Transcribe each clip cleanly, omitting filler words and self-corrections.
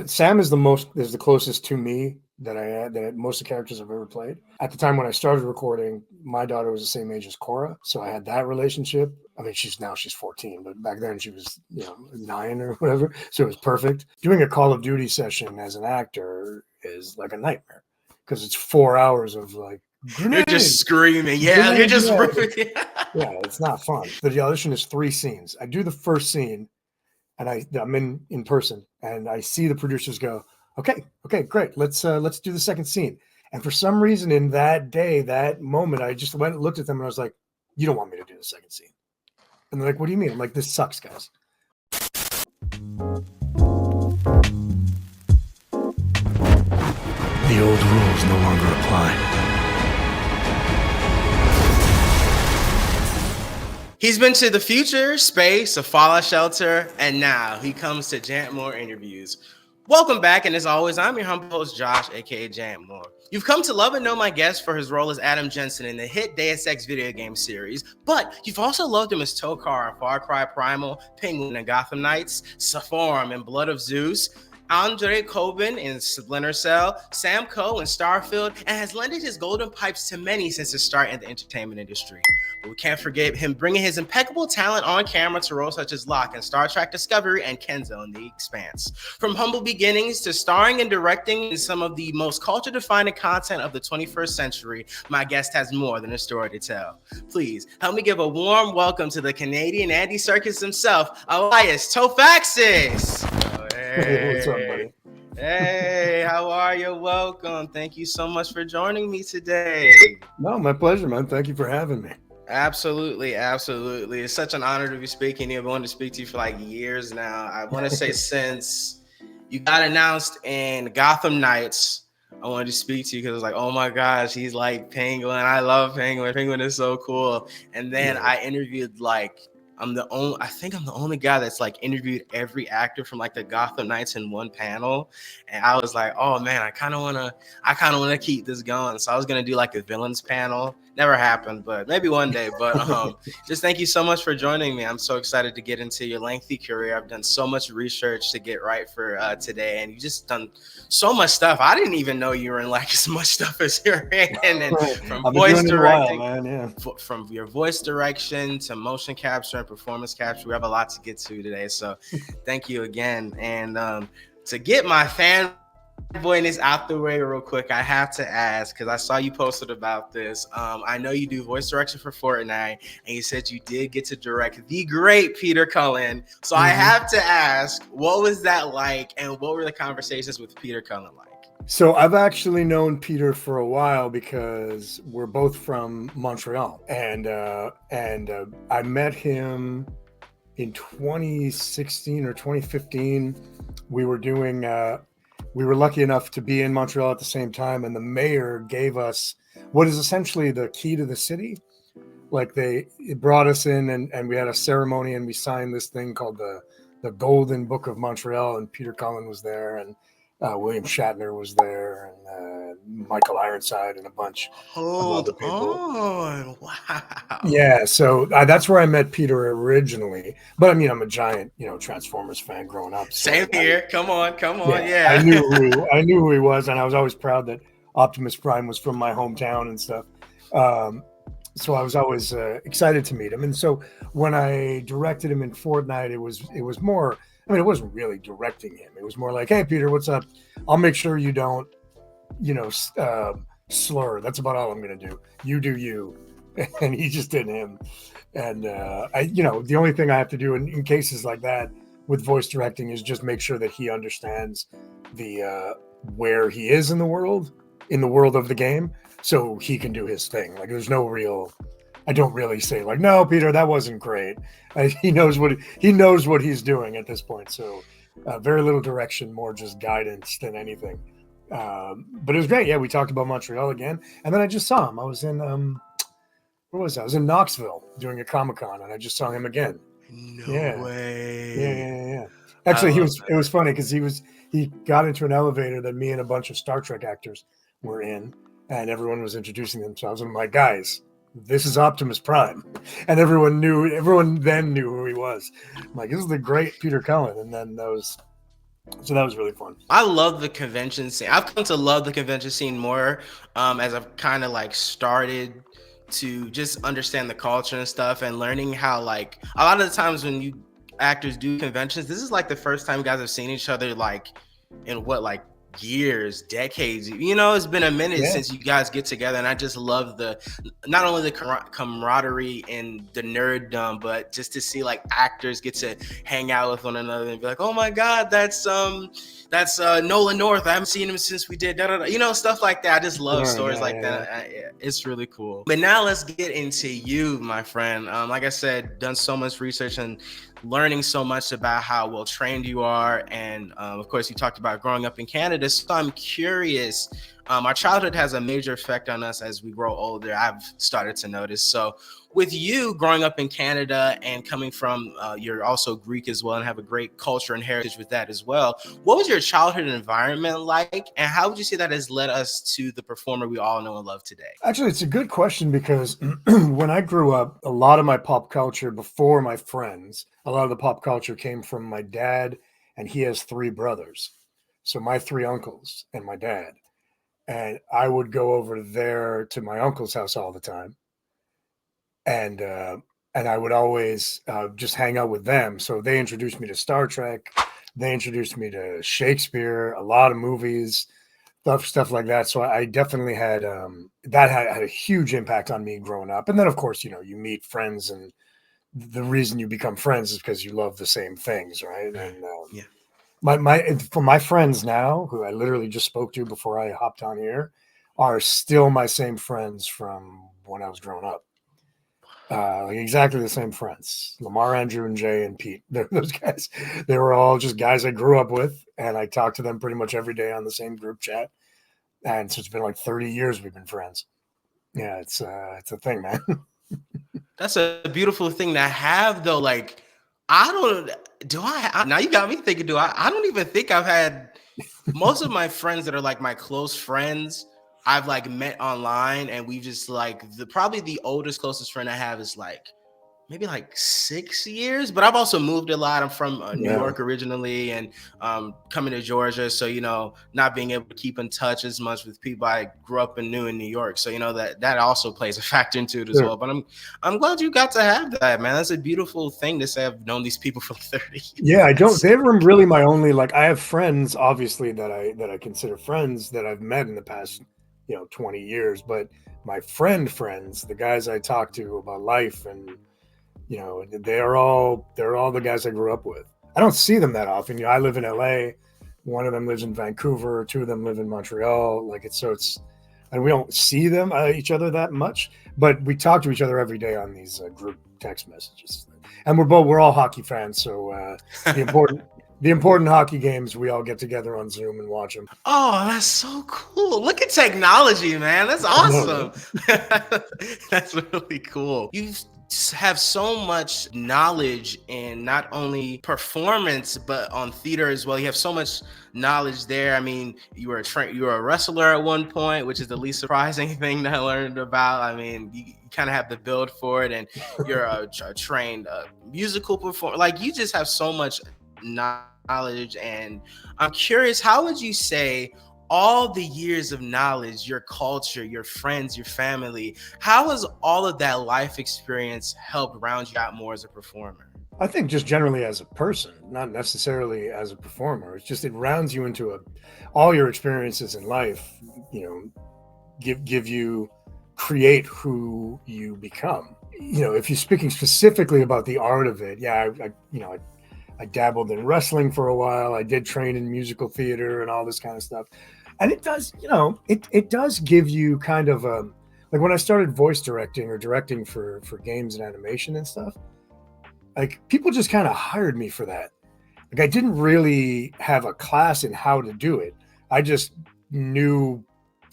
Sam is the closest to me that most of the characters I've ever played. At the time when I started recording, my daughter was the same age as Cora, so I had that relationship. I mean, she's 14, but back then she was 9 or whatever, so it was perfect. Doing a Call of Duty session as an actor is like a nightmare because it's 4 hours of like grenade, you're just screaming, yeah, you're just yeah, it's not fun. The audition is 3 scenes. I do the first scene. And I'm in person, and I see the producers go, okay, great, let's do the second scene. And for some reason, in that moment, I just went and looked at them, and I was like, you don't want me to do the second scene? And they're like, what do you mean? I'm like, this sucks, guys. The old rules no longer apply. He's been to the future, space, a fallout shelter, and now he comes to Jant Moore interviews. Welcome back, and as always, I'm your humble host, Josh, aka Jant Moore. You've come to love and know my guest for his role as Adam Jensen in the hit Deus Ex video game series, but you've also loved him as Tokar in Far Cry Primal, Penguin in Gotham Knights, Sephorum in Blood of Zeus, Andre Coben in Splinter Cell, Sam Coe in Starfield, and has lended his golden pipes to many since his start in the entertainment industry. But we can't forget him bringing his impeccable talent on camera to roles such as Locke in Star Trek Discovery and Kenzo in The Expanse. From humble beginnings to starring and directing in some of the most culture-defining content of the 21st century, my guest has more than a story to tell. Please help me give a warm welcome to the Canadian Andy Serkis himself, Elias Toufexis. Hey, what's up, buddy? Hey, how are you? Welcome. Thank you so much for joining me today. No, my pleasure, man. Thank you for having me. Absolutely. It's such an honor to be speaking to you. I've wanted to speak to you for like years now. I want to say since you got announced in Gotham Knights, I wanted to speak to you because I was like, oh my gosh, he's like Penguin. I love Penguin. Penguin is so cool. And then I interviewed I think I'm the only guy that's like interviewed every actor from like the Gotham Knights in one panel. And I was like, oh man, I kind of want to keep this going. So I was going to do like a villains panel. Never happened, but maybe one day. But just thank you so much for joining me. I'm so excited to get into your lengthy career. I've done so much research to get right for today. And you've just done so much stuff. I didn't even know you were in like as much stuff as you're in. And from voice directing, from your voice direction to motion capture and performance capture, we have a lot to get to today. So thank you again. And to get my fanboyness out the way real quick, I have to ask, because I saw you posted about this. I know you do voice direction for Fortnite, and you said you did get to direct the great Peter Cullen. So I have to ask, what was that like, and what were the conversations with Peter Cullen like? So I've actually known Peter for a while because we're both from Montreal, and I met him in 2016 or 2015. We were lucky enough to be in Montreal at the same time, and the mayor gave us what is essentially the key to the city. Like it brought us in, and we had a ceremony, and we signed this thing called the Golden Book of Montreal, and Peter Cullen was there, and William Shatner was there, and Michael Ironside, and a bunch of other people. Oh, wow. Yeah, so that's where I met Peter originally. But I mean, I'm a giant, Transformers fan growing up. So Same here. Come on. Yeah. I knew who he was, and I was always proud that Optimus Prime was from my hometown and stuff. So I was always excited to meet him. And so when I directed him in Fortnite, it was more. I mean, it wasn't really directing him. It was more like, hey, Peter, what's up? I'll make sure you don't, slur. That's about all I'm going to do. You do you. And he just did him. And, the only thing I have to do in cases like that with voice directing is just make sure that he understands where he is in the world of the game, so he can do his thing. Like, there's no real... I don't really say like, no, Peter, that wasn't great. He knows what he's doing at this point. So very little direction, more just guidance than anything. But it was great. Yeah, we talked about Montreal again, and then I just saw him. I was in where was I? I was in Knoxville doing a Comic-Con, and I just saw him again. No way. Yeah. Actually, it was funny because he got into an elevator that me and a bunch of Star Trek actors were in, and everyone was introducing themselves. And I'm like, guys, this is Optimus Prime. And everyone then knew who he was. I'm like, this is the great Peter Cullen. And then So that was really fun. I love the convention scene. I've come to love the convention scene more as I've kind of like started to just understand the culture and stuff, and learning how like a lot of the times when you actors do conventions, this is like the first time you guys have seen each other like in what, like years, decades, you know. It's been a minute Yeah. since you guys get together, and I just love the not only the camaraderie and the nerddom, but just to see like actors get to hang out with one another and be like, oh my god, that's Nolan North, I haven't seen him since we did you know, stuff like that. I just love stories like that. It's really cool. But now let's get into you, my friend. Like I said, done so much research and learning so much about how well trained you are, and of course you talked about growing up in Canada, so I'm curious. Our childhood has a major effect on us as we grow older, I've started to notice. So with you growing up in Canada and coming from you're also Greek as well and have a great culture and heritage with that as well, what was your childhood environment like, and how would you say that has led us to the performer we all know and love today? Actually, it's a good question, because when I grew up, a lot of my pop culture before my friends, a lot of the pop culture came from my dad, and he has 3 brothers. So my 3 uncles and my dad. And I would go over there to my uncle's house all the time. And I would always just hang out with them. So they introduced me to Star Trek. They introduced me to Shakespeare, a lot of movies, stuff like that. So I definitely had that had a huge impact on me growing up. And then, of course, you know, you meet friends, and the reason you become friends is because you love the same things, right? And Yeah. for my friends now, who I literally just spoke to before I hopped on here, are still my same friends from when I was growing up. Like exactly the same friends. Lamar, Andrew, and Jay and Pete. Those guys, they were all just guys I grew up with, and I talk to them pretty much every day on the same group chat. And so it's been like 30 years we've been friends. Yeah, it's a thing, man. That's a beautiful thing to have, though. Like, now you got me thinking, I don't even think I've had most of my friends that are like my close friends, I've like met online, and we've just like probably the oldest closest friend I have is like maybe like 6 years, but I've also moved a lot. I'm from New York originally, and coming to Georgia. So, you know, not being able to keep in touch as much with people I grew up and knew in New York. So, you know, that also plays a factor into it as well. But I'm glad you got to have that, man. That's a beautiful thing to say. I've known these people for 30 years. Yeah, they were really my only, like, I have friends, obviously, that I consider friends that I've met in the past, 20 years. But my friends, the guys I talk to about life, and they're all the guys I grew up with. I don't see them that often. I live in LA. One of them lives in Vancouver. 2 of them live in Montreal. And we don't see them each other that much, but we talk to each other every day on these group text messages. And we're all hockey fans, so the important hockey games, we all get together on Zoom and watch them. Oh, that's so cool. Look at technology, man. That's awesome. That's really cool. You have so much knowledge in not only performance, but on theater as well. You have so much knowledge there. I mean, you were a wrestler at one point, which is the least surprising thing that I learned about. I mean, you kind of have the build for it, and you're a trained musical performer. Like, you just have so much knowledge. And I'm curious, how would you say all the years of knowledge, your culture, your friends, your family, how has all of that life experience helped round you out more as a performer? I think just generally as a person, not necessarily as a performer. It's just, it rounds you into all your experiences in life, create who you become. If you're speaking specifically about the art of it, I dabbled in wrestling for a while. I did train in musical theater and all this kind of stuff. And it does, it does give you kind of like when I started voice directing or directing for games and animation and stuff, like people just kind of hired me for that. Like I didn't really have a class in how to do it. I just knew,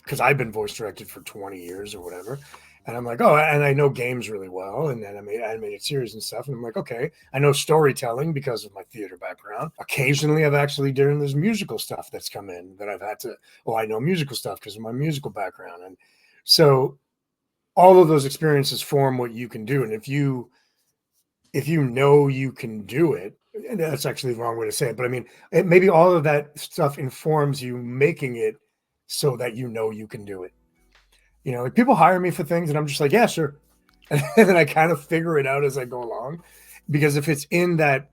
because I've been voice directed for 20 years or whatever. And I'm like, oh, and I know games really well. And then I made animated series and stuff. And I'm like, okay, I know storytelling because of my theater background. Occasionally, I've actually done this musical stuff that's come in that I've had to, I know musical stuff because of my musical background. And so all of those experiences form what you can do. And if you know you can do it And that's actually the wrong way to say it, but I mean, maybe all of that stuff informs you making it so that you know you can do it. You know, like people hire me for things and I'm just like, yeah, sure. And then I kind of figure it out as I go along, because if it's in that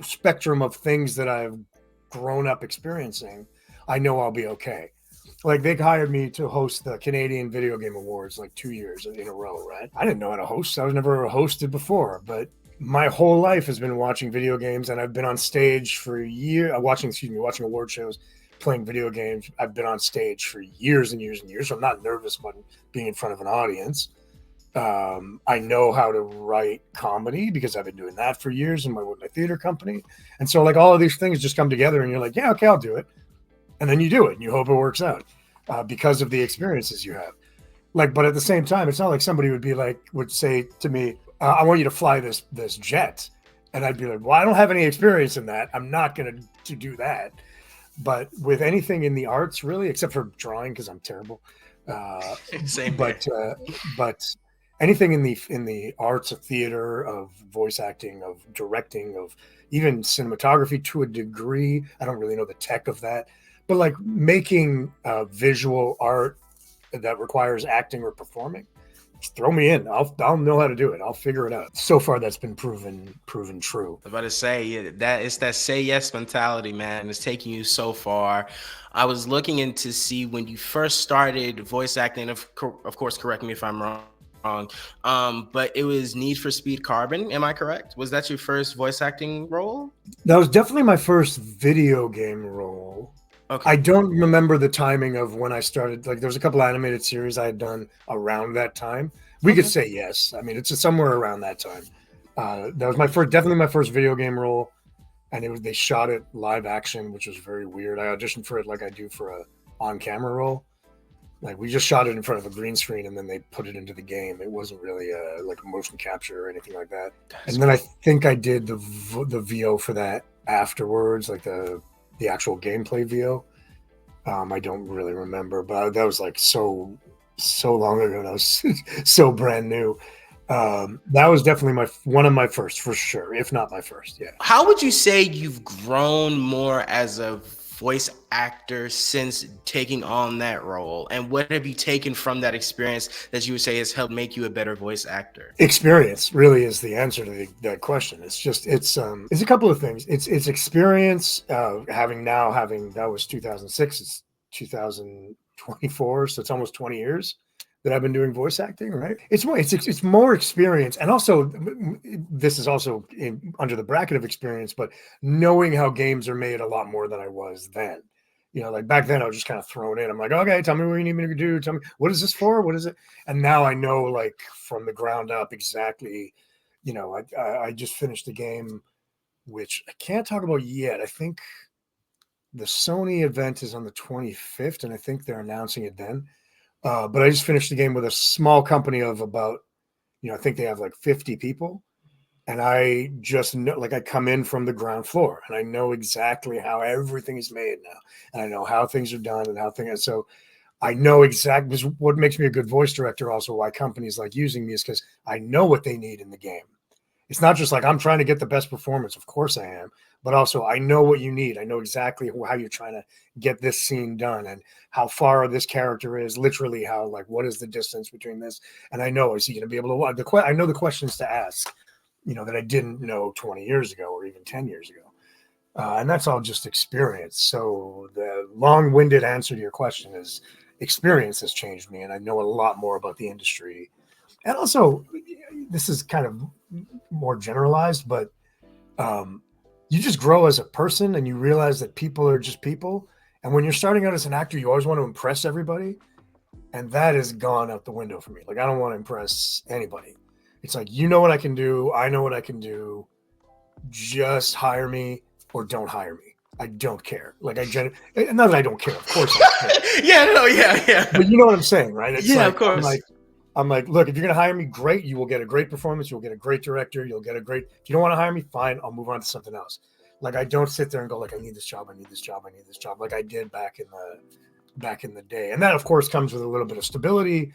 spectrum of things that I've grown up experiencing, I know I'll be okay. Like they hired me to host the Canadian Video Game Awards like 2 years in a row, right? I didn't know how to host. I was never hosted before, but my whole life has been watching video games, and I've been on stage for years, watching award shows, playing video games. I've been on stage for years and years and years, so I'm not nervous about being in front of an audience. I know how to write comedy because I've been doing that for years with my theater company. And so like all of these things just come together and you're like, yeah, okay, I'll do it. And then you do it and you hope it works out because of the experiences you have. Like, but at the same time, it's not like somebody would say to me, I want you to fly this jet. And I'd be like, well, I don't have any experience in that. I'm not going to do that. But with anything in the arts, really, except for drawing, because I'm terrible. Same. But anything in the arts of theater, of voice acting, of directing, of even cinematography to a degree, I don't really know the tech of that. But like making visual art that requires acting or performing, just throw me in. I'll know how to do it. I'll figure it out. So far, that's been proven true. I was about to say that it's that say yes mentality, man. It's taking you so far. I was looking into see when you first started voice acting. Of course, correct me if I'm wrong. But it was Need for Speed Carbon. Am I correct? Was that your first voice acting role? That was definitely my first video game role. Okay. I don't remember the timing of when I started. Like, there was a couple animated series I had done around that time. We could say yes. I mean, it's somewhere around that time. That was definitely my first video game role, and they shot it live action, which was very weird. I auditioned for it like I do for a on-camera role. Like we just shot it in front of a green screen, and then they put it into the game. It wasn't really like a motion capture or anything like that. And then I think I did the VO for that afterwards, like the actual gameplay VO. I don't really remember, but that was like so long ago. And I was so brand new. That was definitely one of my first, for sure, if not my first. Yeah. How would you say you've grown more as a voice actor since taking on that role, and what have you taken from that experience that you would say has helped make you a better voice actor? Experience really is the answer to that question. It's a couple of things. It's experience, having that was 2006, it's 2024, so it's almost 20 years that I've been doing voice acting, right? It's more experience, and also this is also under the bracket of experience, but knowing how games are made a lot more than I was then. You know, like back then I was just kind of thrown in. I'm like, okay, tell me what you need me to do. Tell me, what is this for? What is it? And now I know, like from the ground up, exactly. You know, I just finished a game, which I can't talk about yet. I think the Sony event is on the 25th, and I think they're announcing it then. But I just finished the game with a small company of about, I think they have like 50 people. And I just know, like I come in from the ground floor and I know exactly how everything is made now. And I know how things are done and how things, so I know exactly what makes me a good voice director. Also why companies like using me is because I know what they need in the game. It's not just like I'm trying to get the best performance. Of course I am, but also I know what you need. I know exactly how you're trying to get this scene done and how far this character is, literally how, like, what is the distance between this? And I know, is he going to be able to, I know the questions to ask, that I didn't know 20 years ago or even 10 years ago. And that's all just experience. So the long-winded answer to your question is experience has changed me. And I know a lot more about the industry. And also, this is kind of more generalized, but you just grow as a person and you realize that people are just people. And when you're starting out as an actor, you always want to impress everybody. And that has gone out the window for me. Like, I don't want to impress anybody. It's like, you know what I can do. I know what I can do. Just hire me or don't hire me. I don't care. Like, not that I don't care. Of course I care. Yeah. But you know what I'm saying, right? It's of course. I'm like, look, if you're going to hire me, great. You will get a great performance. You'll get a great director. You'll get a great, if you don't want to hire me, fine. I'll move on to something else. Like, I don't sit there and go like, I need this job. I need this job. I need this job. Like I did back in the day. And that of course comes with a little bit of stability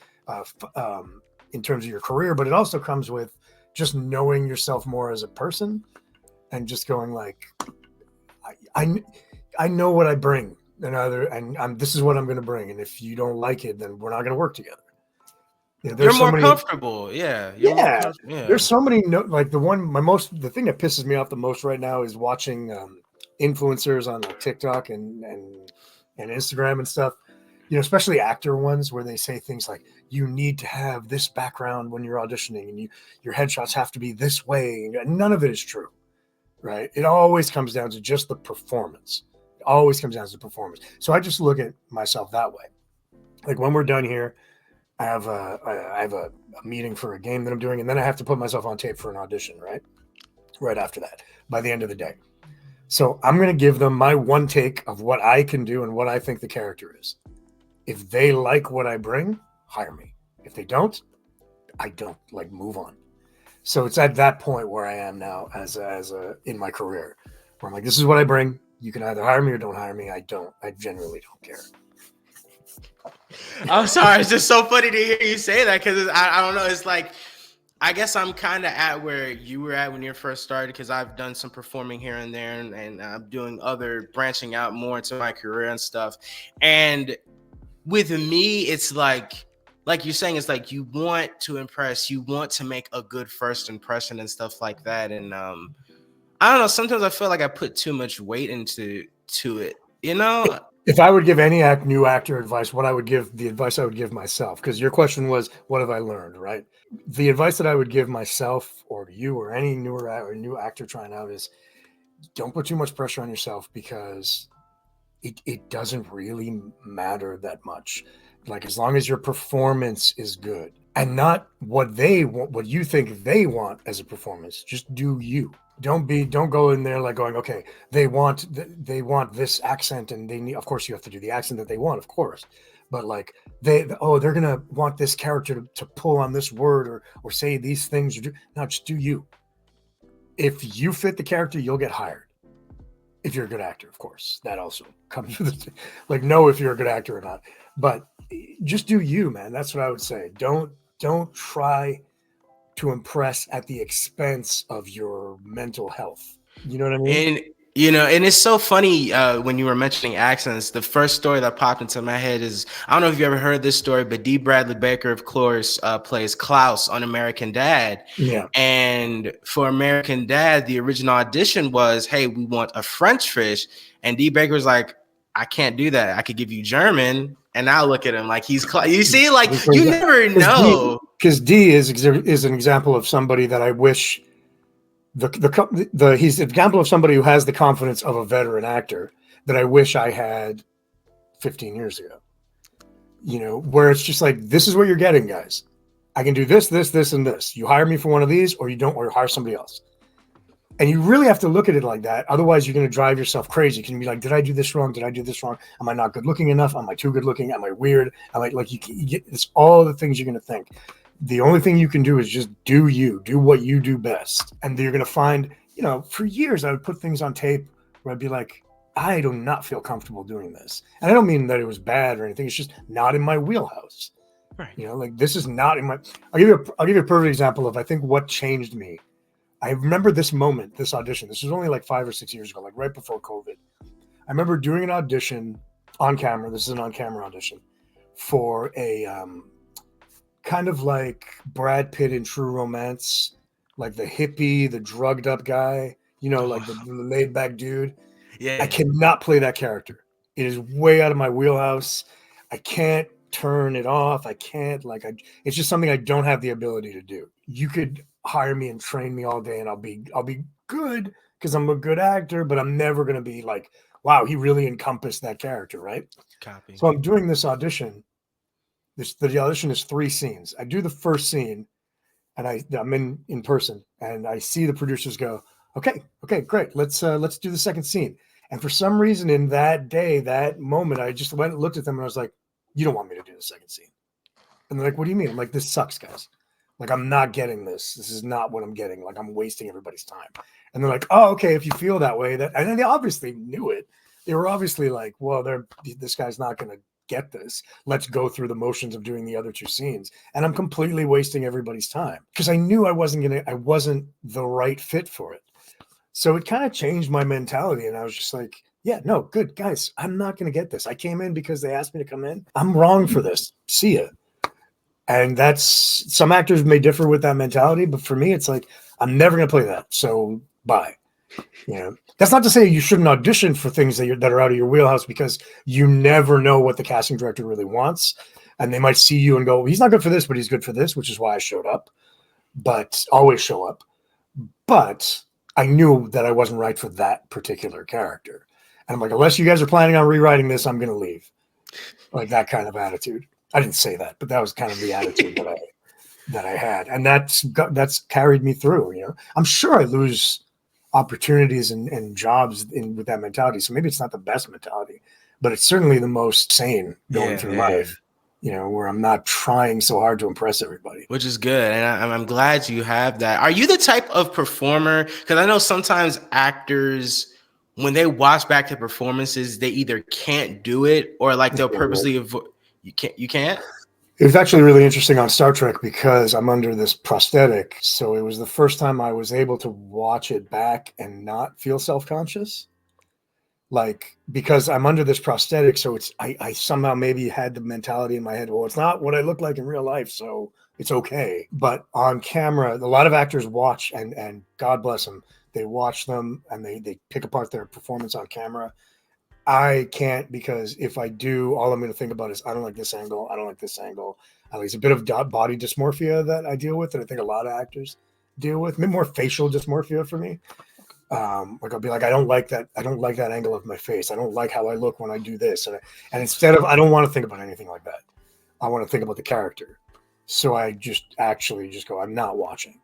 in terms of your career, but it also comes with just knowing yourself more as a person. and just going like, I know what I bring, and this is what I'm going to bring, and if you don't like it, then we're not going to work together. You're There's so more many, comfortable. Yeah. You're more comfortable. Yeah. there's so many, like the thing that pisses me off the most right now is watching influencers on like TikTok and Instagram and stuff, especially actor ones where they say things like, you need to have this background when you're auditioning and your headshots have to be this way. And none of it is true, right? It always comes down to just the performance. It always comes down to the performance. So I just look at myself that way. Like when we're done here, I have a meeting for a game that I'm doing, and then I have to put myself on tape for an audition, right after that, by the end of the day. So I'm going to give them my one take of what I can do and what I think the character is. If they like what I bring, hire me. If they don't, I don't, like, move on. So it's at that point where I am now as in my career, where I'm like, this is what I bring. You can either hire me or don't hire me. I genuinely don't care. I'm sorry. It's just so funny to hear you say that because I don't know. It's like, I guess I'm kind of at where you were at when you first started because I've done some performing here and there and I'm doing other branching out more into my career and stuff. And with me, it's like you're saying, it's like you want to impress, you want to make a good first impression and stuff like that. And I don't know. Sometimes I feel like I put too much weight into it, If I would give any new actor advice, the advice I would give myself, because your question was, what have I learned, right? The advice that I would give myself or you or any new actor trying out is don't put too much pressure on yourself because it doesn't really matter that much. Like, as long as your performance is good and not what they want, what you think they want as a performance, just do you. Don't go in there like going, okay, they want this accent and they need, of course you have to do the accent that they want, of course. But like they're going to want this character to pull on this word or say these things. No, just do you. If you fit the character, you'll get hired. If you're a good actor, of course, that also comes with like, know if you're a good actor or not, but just do you, man. That's what I would say. Don't try to impress at the expense of your mental health. You know what I mean? And it's so funny when you were mentioning accents. The first story that popped into my head is, I don't know if you ever heard this story, but D. Bradley Baker, of course, plays Klaus on American Dad. Yeah. And for American Dad, the original audition was, hey, we want a French fish. And D. Baker was like, I can't do that. I could give you German. And now look at him like he's you see, like, you never know. Because D is an example of somebody that I wish he's an example of somebody who has the confidence of a veteran actor that I wish I had 15 years ago. Where it's just like, this is what you're getting, guys. I can do this, and this. You hire me for one of these, or you don't, or you hire somebody else. And you really have to look at it like that. Otherwise, you're going to drive yourself crazy. You can be like, did I do this wrong? Did I do this wrong? Am I not good looking enough? Am I too good looking? Am I weird? Am I like, you get, it's all the things you're going to think. The only thing you can do is just do what you do best. And you're going to find, for years, I would put things on tape where I'd be like, I do not feel comfortable doing this. And I don't mean that it was bad or anything. It's just not in my wheelhouse. Right. Like, this is not in my, I'll give you a perfect example of, I think, what changed me. I remember this moment, this audition. This was only like 5 or 6 years ago, like right before COVID. I remember doing an audition on camera. This is an on-camera audition for a kind of like Brad Pitt in True Romance, like the hippie, the drugged up guy, like the laid back dude. Yeah. I cannot play that character. It is way out of my wheelhouse. I can't turn it off. I can't it's just something I don't have the ability to do. You could hire me and train me all day and I'll be good because I'm a good actor, but I'm never going to be like, wow, he really encompassed that character, right? Copy. So I'm doing this audition. The audition is 3 scenes. I do the first scene and I'm in person and I see the producers go, okay, great. Let's do the second scene. And for some reason in that moment, I just went and looked at them and I was like, you don't want me to do the second scene. And they're like, what do you mean? I'm like, this sucks, guys. Like, I'm not getting this. This is not what I'm getting. Like, I'm wasting everybody's time. And they're like, oh, okay, if you feel that way. And then they obviously knew it. They were obviously like, well, this guy's not going to get this. Let's go through the motions of doing the other 2 scenes. And I'm completely wasting everybody's time because I knew I wasn't the right fit for it. So it kind of changed my mentality. And I was just like, yeah, no, good guys. I'm not going to get this. I came in because they asked me to come in. I'm wrong for this. See ya. And that's, some actors may differ with that mentality, but for me, it's like, I'm never going to play that. So bye. You know, that's not to say you shouldn't audition for things that are out of your wheelhouse, because you never know what the casting director really wants. And they might see you and go, he's not good for this, but he's good for this, which is why I showed up. But always show up. But I knew that I wasn't right for that particular character. And I'm like, unless you guys are planning on rewriting this, I'm going to leave. Like that kind of attitude. I didn't say that, but that was kind of the attitude that I had. And that's carried me through, you know. I'm sure I lose opportunities and jobs with that mentality. So maybe it's not the best mentality, but it's certainly the most sane going through life, you know, where I'm not trying so hard to impress everybody. Which is good. And I'm glad you have that. Are you the type of performer? Because I know sometimes actors, when they watch back their performances, they either can't do it or like they'll purposely avoid. You can't? It was actually really interesting on Star Trek because I'm under this prosthetic. So it was the first time I was able to watch it back and not feel self-conscious. Like, because I'm under this prosthetic. So I somehow maybe had the mentality in my head, well, it's not what I look like in real life, so it's okay. But on camera, a lot of actors watch, and God bless them, they watch them and they pick apart their performance on camera. I can't, because if I do, all I'm going to think about is I don't like this angle. I don't like this angle. It's a bit of body dysmorphia that I deal with, and I think a lot of actors deal with. Maybe more facial dysmorphia for me. Like I'll be like, I don't like that. I don't like that angle of my face. I don't like how I look when I do this. And instead of, I don't want to think about anything like that. I want to think about the character. So I just go, I'm not watching.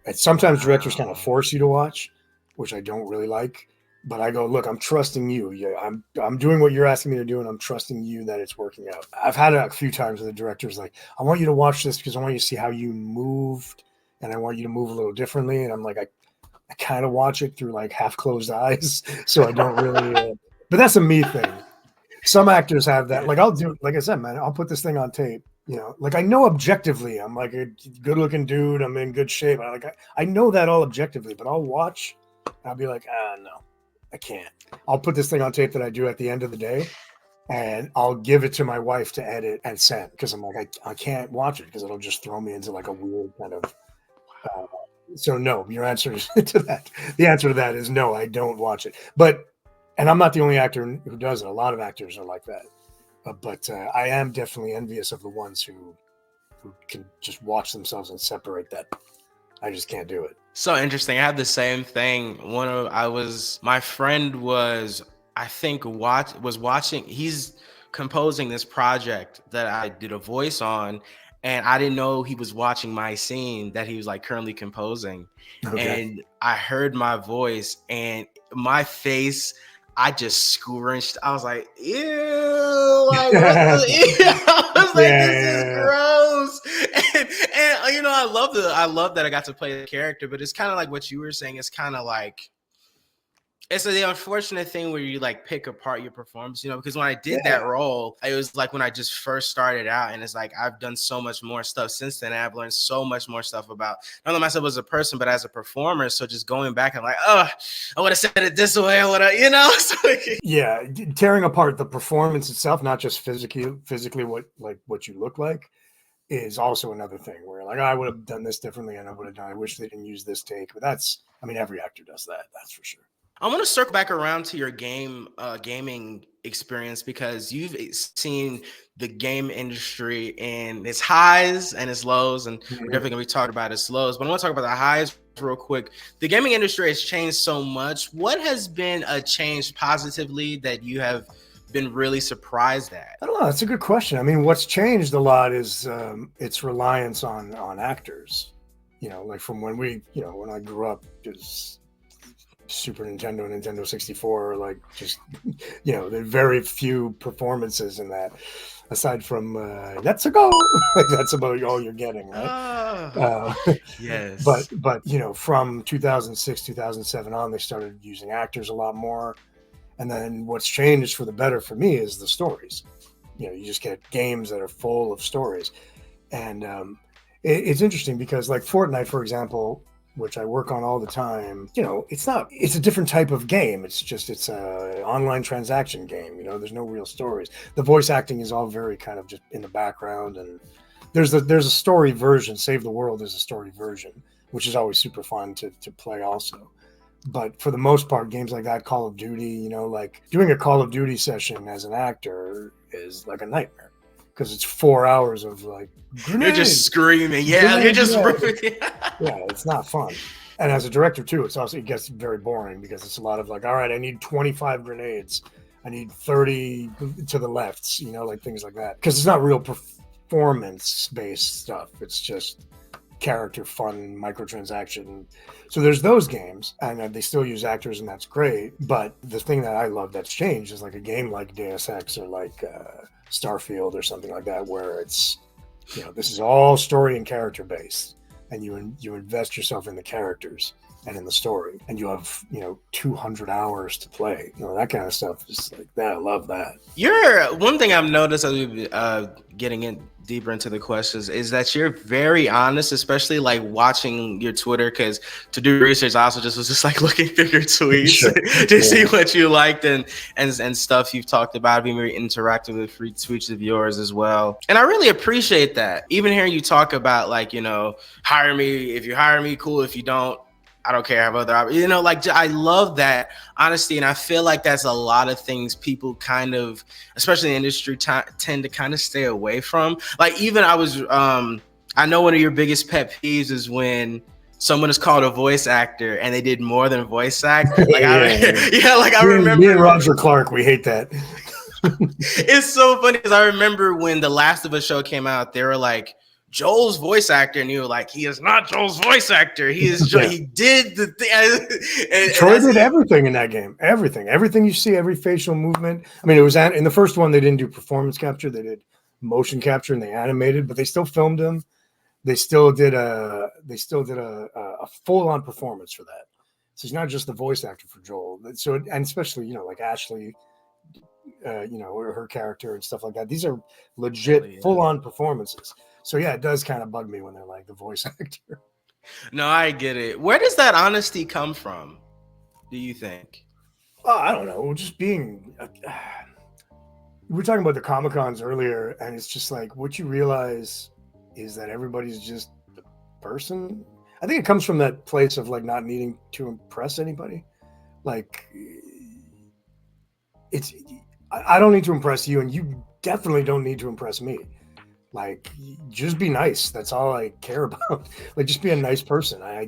And sometimes directors kind of force you to watch, which I don't really like. But I go, look, I'm trusting you. Yeah, I'm doing what you're asking me to do, and I'm trusting you that it's working out. I've had it a few times where the director's like, I want you to watch this because I want you to see how you moved, and I want you to move a little differently. And I'm like, I kind of watch it through like half closed eyes, so I don't really. But that's a me thing. Some actors have that. Like I'll do, like I said, man, I'll put this thing on tape. You know, like I know objectively, I'm like a good-looking dude. I'm in good shape. I know that all objectively, but I'll watch, and I'll be like, no. I can't. I'll put this thing on tape that I do at the end of the day, and I'll give it to my wife to edit and send, because I'm like, I can't watch it because it'll just throw me into like a weird kind of. So no, your answer to that. The answer to that is no. I don't watch it. And I'm not the only actor who does it. A lot of actors are like that. But I am definitely envious of the ones who can just watch themselves and separate that. I just can't do it. So interesting. I had the same thing. My friend was watching. He's composing this project that I did a voice on, and I didn't know he was watching my scene that he was like currently composing. Okay. And I heard my voice and my face, I just scrunched. I was like, ew, like, what the ew? I was like, this is gross. And you know, I love that I got to play the character, but it's kind of like what you were saying. It's kind of like, it's the unfortunate thing where you like pick apart your performance, you know, because when I did that role, it was like when I just first started out, and it's like I've done so much more stuff since then. I've learned so much more stuff about not only myself as a person, but as a performer. So just going back and like, oh, I would have said it this way, I would have, you know. Yeah, tearing apart the performance itself, not just physically what you look like, is also another thing where like, I would have done this differently, and I wish they didn't use this take. But every actor does that. That's for sure. I want to circle back around to your gaming experience, because you've seen the game industry in its highs and its lows, and we're definitely going to be talking about its lows. But I want to talk about the highs real quick. The gaming industry has changed so much. What has been a change positively that you have been really surprised at? I don't know. That's a good question. I mean, what's changed a lot is its reliance on actors. You know, like from when when I grew up, just Super Nintendo, Nintendo 64, like just, you know, there are very few performances in that, aside from let's go. Like that's about all you're getting, right? Yes. But you know, from 2006, 2007 on, they started using actors a lot more. And then what's changed for the better for me is the stories. You know, you just get games that are full of stories. And it's interesting because like Fortnite, for example, which I work on all the time, it's a different type of game. It's a online transaction game. There's no real stories. The voice acting is all very kind of just in the background, and there's a story version. Save the World is a story version, which is always super fun to play also. But for the most part, games like that, Call of Duty, like doing a Call of Duty session as an actor is like a nightmare because it's 4 hours of like grenades, you're just screaming, you're just yeah, it's not fun. And as a director too, it gets very boring because it's a lot of like, all right, I need 25 grenades, I need 30 to the lefts, like things like that, because it's not real performance based stuff. It's just character fun microtransaction. So there's those games, and they still use actors, and that's great. But the thing that I love that's changed is like a game like Deus Ex or like Starfield or something like that, where it's this is all story and character based, and you invest yourself in the characters and in the story, and you have 200 hours to play. That kind of stuff is like that. I love that. One thing I've noticed as we've getting in deeper into the questions is that you're very honest, especially like watching your Twitter, because to do research I also was just like looking through your tweets to see what you liked and stuff you've talked about, being very interactive with free tweets of yours as well. And I really appreciate that. Even hearing you talk about like, hire me, if you hire me, cool. If you don't, I don't care. I have other, I love that honesty. And I feel like that's a lot of things people kind of, especially in the industry, tend to kind of stay away from. Like even I know one of your biggest pet peeves is when someone is called a voice actor and they did more than voice act. Like I remember me and Roger Clark, we hate that. It's so funny because I remember when The Last of Us show came out, they were like, Joel's voice actor, and you were like, he is not Joel's voice actor. He is he did the thing. Troy did everything in that game. Everything you see, every facial movement. I mean, it was in the first one, they didn't do performance capture, they did motion capture and they animated, but they still filmed him. They still did a full-on performance for that. So he's not just the voice actor for Joel. So and especially, like Ashley, or her character and stuff like that. These are legit full-on performances. So yeah, it does kind of bug me when they're like the voice actor. No, I get it. Where does that honesty come from, do you think? I don't know. Just being... we were talking about the Comic-Cons earlier, and it's just like what you realize is that everybody's just a person. I think it comes from that place of like not needing to impress anybody. Like I don't need to impress you, and you definitely don't need to impress me. Like, just be nice. That's all I care about. Like, just be a nice person. I'm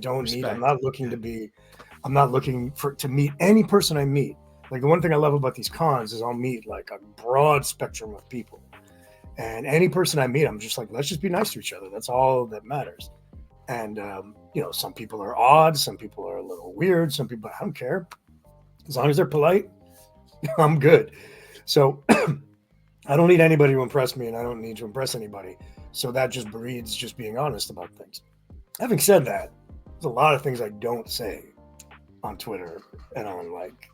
not looking to meet any person I meet. Like, the one thing I love about these cons is I'll meet like a broad spectrum of people. And any person I meet, I'm just like, let's just be nice to each other. That's all that matters. And, some people are odd. Some people are a little weird. Some people, I don't care. As long as they're polite, I'm good. So I don't need anybody to impress me, and I don't need to impress anybody. So that just breeds just being honest about things. Having said that, there's a lot of things I don't say on Twitter and on like.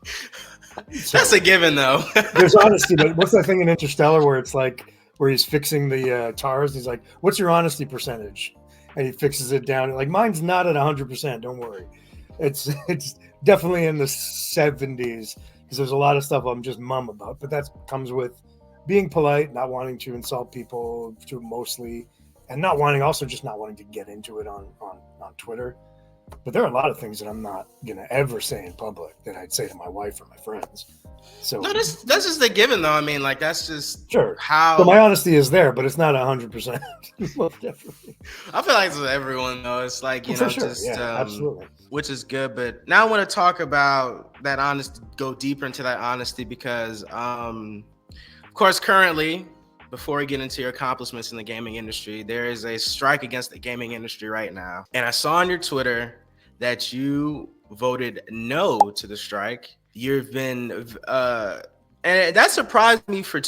So, that's a given, though. There's honesty, but what's that thing in Interstellar where it's like where he's fixing the TARS? He's like, "What's your honesty percentage?" And he fixes it down. Like, mine's not at 100%. Don't worry. It's definitely in the 70s because there's a lot of stuff I'm just mum about. But that comes with being polite, not wanting to insult people too mostly, and not wanting to get into it on Twitter. But there are a lot of things that I'm not gonna ever say in public that I'd say to my wife or my friends. So no, that's just a given, though. I mean, like that's just sure how. So my honesty is there, but it's not 100%. Well, definitely. I feel like it's with everyone, though. It's like absolutely, which is good. But now I want to talk about that honesty. Go deeper into that honesty because, of course, currently, before we get into your accomplishments in the gaming industry, there is a strike against the gaming industry right now. And I saw on your Twitter that you voted no to the strike. You've been, and that surprised me for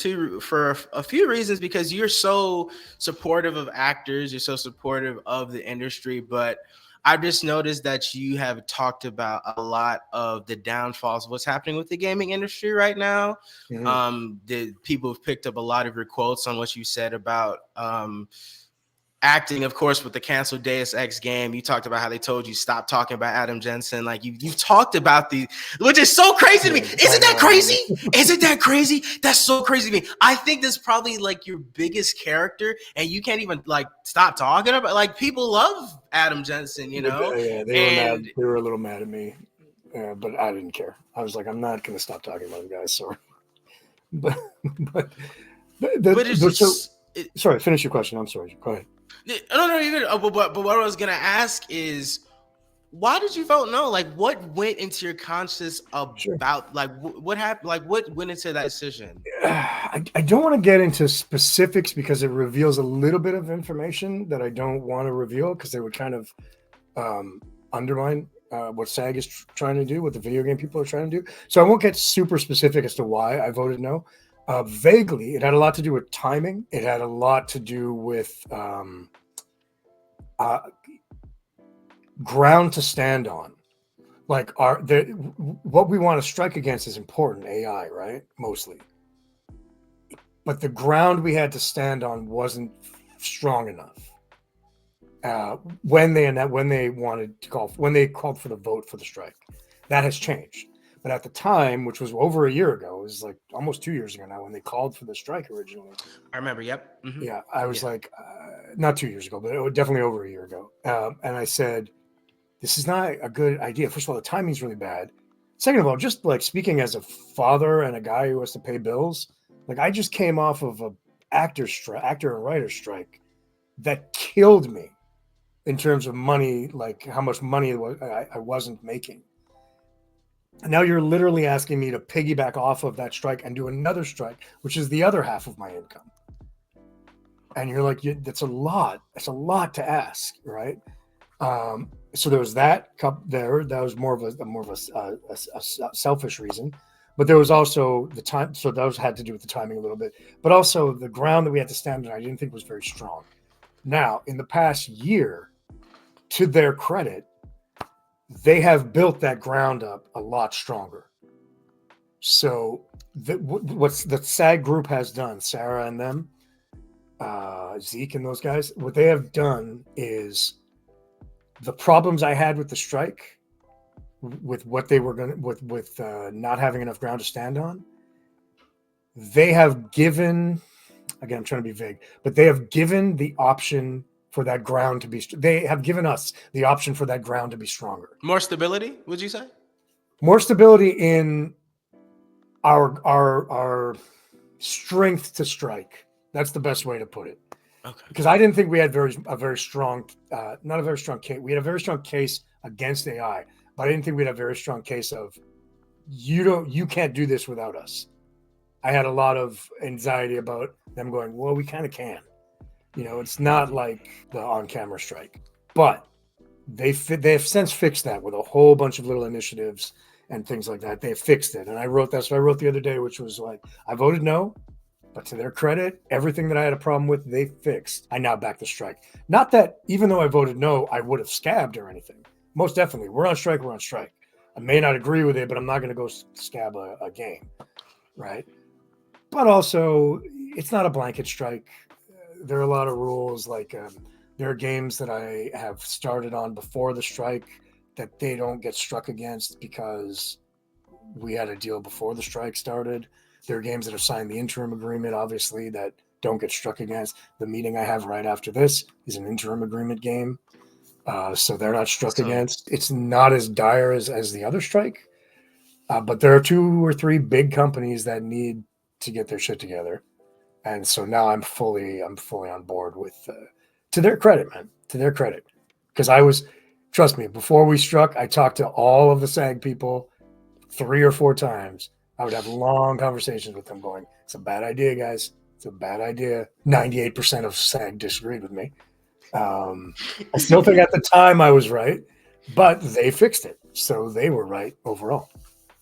a few reasons because you're so supportive of actors, you're so supportive of the industry, but I've just noticed that you have talked about a lot of the downfalls of what's happening with the gaming industry right now. Mm-hmm. The people have picked up a lot of your quotes on what you said about acting, of course, with the canceled Deus Ex game. You talked about how they told you stop talking about Adam Jensen. Like you've talked about these, which is so crazy to me. Isn't that crazy? Isn't that crazy? That's so crazy to me. I think that's probably like your biggest character, and you can't even like stop talking about. Like people love Adam Jensen, you know. Yeah, they were mad. They were a little mad at me, but I didn't care. I was like, I'm not going to stop talking about him, guys. Sorry, but it's just, sorry. Finish your question. I'm sorry. Go ahead. No, you're good. But what I was gonna ask is, why did you vote no? Like, what went into your conscience about, like, what happened? Like, what went into that decision? I don't want to get into specifics because it reveals a little bit of information that I don't want to reveal because they would kind of undermine what SAG is trying to do, what the video game people are trying to do. So I won't get super specific as to why I voted no. Vaguely, it had a lot to do with timing. It had a lot to do with ground to stand on. Like, what we want to strike against is important, AI, right? Mostly. But the ground we had to stand on wasn't strong enough. When they called for the vote for the strike, that has changed. But at the time, which was over a year ago, it was like almost 2 years ago now when they called for the strike originally. I remember. Yep. Mm-hmm. Yeah, I was like, not 2 years ago, but it was definitely over a year ago. And I said, this is not a good idea. First of all, the timing's really bad. Second of all, just like speaking as a father and a guy who has to pay bills, like I just came off of a actor and writer strike that killed me in terms of money, like how much money I wasn't making. And now you're literally asking me to piggyback off of that strike and do another strike, which is the other half of my income. And you're like, that's a lot. That's a lot to ask, right? So there was that cup there. That was more of a selfish reason. But there was also the time. So those had to do with the timing a little bit. But also the ground that we had to stand on, I didn't think was very strong. Now, in the past year, to their credit, they have built that ground up a lot stronger. So what's the SAG group has done, Sarah and them, Zeke and those guys, what they have done is the problems I had with the strike, with what they were going to, with not having enough ground to stand on, they have given, again, I'm trying to be vague, but they have given the option for that ground to be, they have given us the option for that ground to be stronger. More stability, would you say? More stability in our strength to strike. That's the best way to put it. Okay. Because I didn't think we had a very strong, not a very strong case. We had a very strong case against AI, but I didn't think we had a very strong case of you can't do this without us. I had a lot of anxiety about them going, well, we kind of can. You know, it's not like the on-camera strike, but they have since fixed that with a whole bunch of little initiatives and things like that. They fixed it, and that's what I wrote the other day, which was like, I voted no, but to their credit, everything that I had a problem with, they fixed. I now back the strike. Not that even though I voted no, I would have scabbed or anything. Most definitely, we're on strike. We're on strike. I may not agree with it, but I'm not going to go scab a game, right? But also, it's not a blanket strike. There are a lot of rules, like there are games that I have started on before the strike that they don't get struck against because we had a deal before the strike started. There are games that have signed the interim agreement, obviously, that don't get struck against. The meeting I have right after this is an interim agreement game, so they're not struck against. It's not as dire as the other strike, but there are 2 or 3 big companies that need to get their shit together. And so now I'm fully on board with, to their credit, man, to their credit. Because trust me, before we struck, I talked to all of the SAG people 3 or 4 times. I would have long conversations with them going, it's a bad idea, guys. It's a bad idea. 98% of SAG disagreed with me. I still think at the time I was right, but they fixed it. So they were right overall.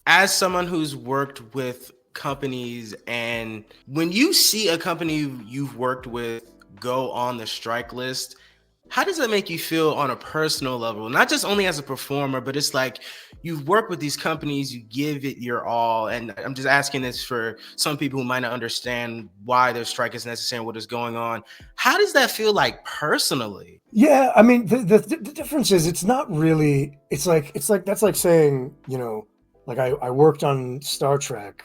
As someone who's worked with companies, and when you see a company you've worked with go on the strike list, How does that make you feel on a personal level? Not just only as a performer, but it's like you've worked with these companies, you give it your all. And I'm just asking this for some people who might not understand why their strike is necessary and what is going on. How does that feel like personally? Yeah, I mean, the difference is it's not really. It's like that's like saying, like I worked on Star Trek,